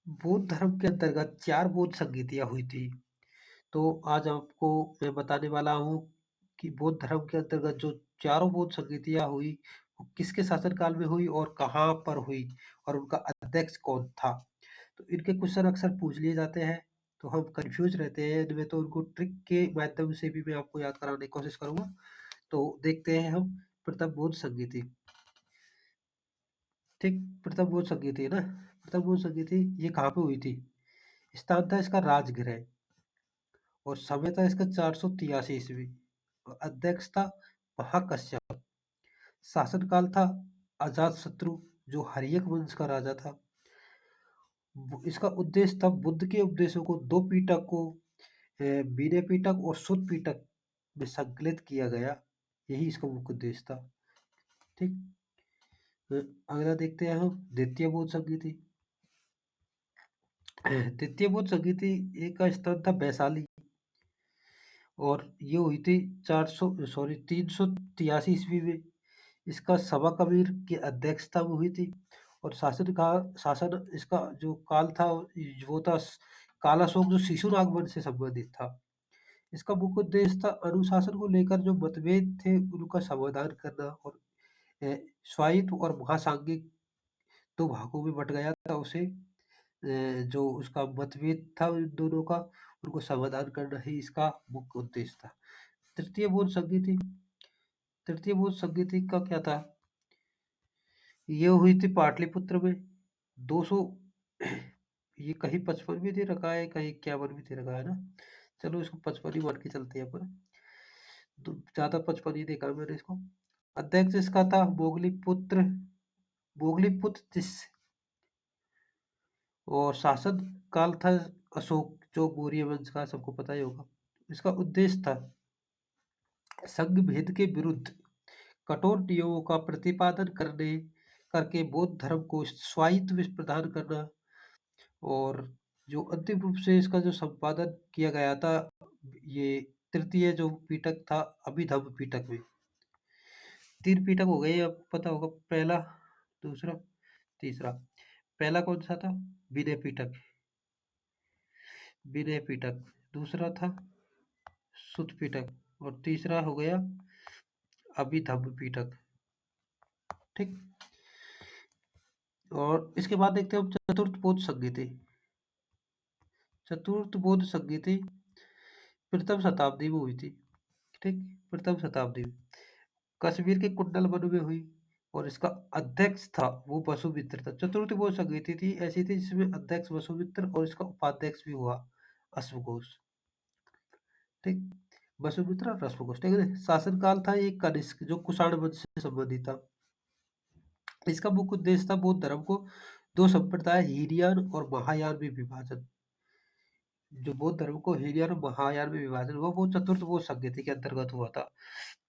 बौद्ध धर्म के अंतर्गत 4 बौद्ध संगीतियाँ हुई थी। तो आज आपको मैं बताने वाला हूँ कि बौद्ध धर्म के अंतर्गत जो चारों बौद्ध संगीतियाँ हुई, वो किसके शासनकाल में हुई और कहाँ पर हुई और उनका अध्यक्ष कौन था? तो इनके क्वेश्चन अक्सर पूछ लिए जाते हैं, तो हम कन्फ्यूज़ रहते हैं इनमें, तो उनको ट्रिक के माध्यम से भी मैं आपको याद कराने की कोशिश करूँगा। तो देखते हैं हम प्रथम बौद्ध संगीति। ठीक, प्रथम बौद्ध संगीति है ना? प्रथम बौद्ध संगीति ये कहाँ पे हुई थी? स्थान था इसका राजगृह और समय था इसका 483 ईस्वी और अध्यक्ष था महाकश्यप। शासनकाल था अजातशत्रु जो हर्यक वंश का राजा था। इसका उद्देश्य था बुद्ध के उपदेशों को दो पीटक को विनय पीटक और सुत पीटक में संकलित किया गया। यही इसका मुख्य उद्देश्य था। ठीक, अगला देखते हैं हम द्वितीय बौद्ध संगीति। द्वितीय बौद्ध संगीति एक का स्थान था वैशाली और ये हुई थी 383 ईस्वी में। इसका सभा कबीर की अध्यक्षता में हुई थी और शासन इसका जो काल था वो था कालाशोक जो शिशुनाग वंश से संबंधित था। इसका मुख्य उद्देश्य था अनुशासन को लेकर जो मतभेद थे उनका समाधान करना और स्वायत्त और महासांगिक दो भागों में बट गया था उसे जो उसका मतभेद था उन दोनों का उनको समाधान करना ही इसका मुख्य उद्देश्य था। तृतीय बौद्ध संगीति का क्या था? ये हुई थी पाटलिपुत्र में 200 ये कहीं 55 भी दे रखा है कहीं 51 भी दे रखा है ना। चलो इसको 55 ही मान के चलते हैं अपन, तो ज्यादा 55 ही देखा मैंने इसको। अध्यक्ष इसका था मोगलीपुत्र तिस्य और शासन काल था अशोक जो मौर्य वंश का सबको पता ही होगा। इसका उद्देश्य था संघ भेद के विरुद्ध कठोर नियमों का प्रतिपादन करके बौद्ध धर्म को स्वायत्त प्रदान करना और जो अंतिम रूप से इसका जो संपादन किया गया था ये तृतीय जो पीटक था अभिधम्म पीटक में। 3 पीटक हो गए आपको पता होगा, पहला, दूसरा, तीसरा। पहला कौन सा था? विनय पीटक। दूसरा था सुत पीटक और तीसरा हो गया अभिधम्म पीटक। ठीक, और इसके बाद देखते हैं हम चतुर्थ बौद्ध संगीति। चतुर्थ बौद्ध संगीति प्रथम शताब्दी में हुई थी। ठीक, प्रथम शताब्दी में कश्मीर के कुंडल वन में हुई और इसका अध्यक्ष था वो वसुमित्र था। चतुर्थ बौद्ध संगीति थी ऐसी थी जिसमें अध्यक्ष वसुमित्र और इसका उपाध्यक्ष भी हुआ अश्वघोष। ठीक, वसुमित्र और अश्वघोष। ठीक है, शासनकाल था एक कनिष्क जो कुषाण वंश से संबंधित था। इसका मुख्य उद्देश्य था बौद्ध धर्म को दो संप्रदाय हीनयान और महायान में विभाजन। जो बौद्ध धर्म को हीनयान और महायान में विभाजन हुआ वो चतुर्थ बौद्ध संगीति के अंतर्गत हुआ था।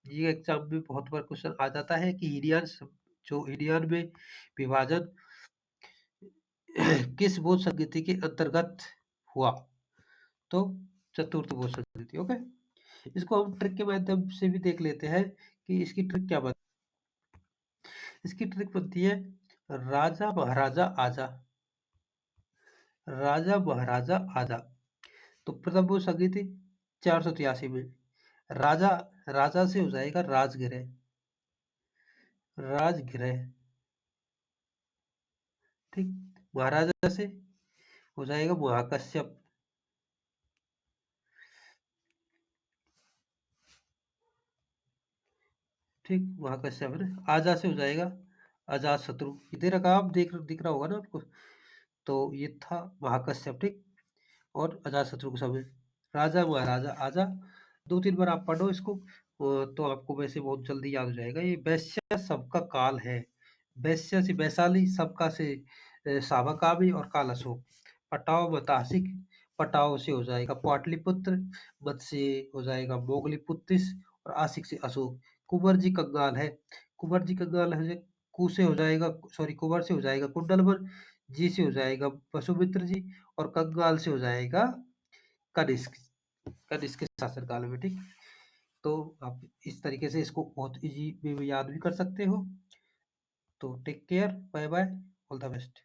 ये एग्जाम में बहुत बार क्वेश्चन आ जाता है कि हीनयान में विभाजन किस बौद्ध संगीति के अंतर्गत हुआ? तो चतुर्थ बौद्ध संगीति। ओके, इसको हम ट्रिक के माध्यम से भी देख लेते हैं कि इसकी ट्रिक क्या बनती है। इसकी ट्रिक बनती है राजा महाराजा आजा। तो प्रथम बौद्ध संगीति 483 में राजा से हो जाएगा राजगृह। ठीक, महाराजा से हो जाएगा महाकश्यप। ठीक, महाकश्यप है ना। आजा से हो जाएगा अजात शत्रु। इधर रखा आप दिख रहा होगा ना आपको, तो ये था महाकश्यप। ठीक, और अजात शत्रु के समय राजा महाराजा आजा 2-3 बार आप पढ़ो इसको तो आपको वैसे बहुत जल्दी याद हो जाएगा। ये वैश्य सबका काल है। वैश्य से वैशाली, सबका से सावकावी और काल अशोक। पटाव मतासिक, पटाव से हो जाएगा पाटलिपुत्र, मत से हो जाएगा मोगलीपुत्तिस और आसिक से अशोक। कुंवर जी कंगाल है। कु से हो जाएगा, सॉरी, कुंवर से हो जाएगा कुंडलवन, जी से हो जाएगा वसुमित्र जी और कंगाल से हो जाएगा कनिष्क के शासनकाल में। ठीक, तो आप इस तरीके से इसको बहुत इजी वे में याद भी कर सकते हो। तो take care, bye bye, all the best.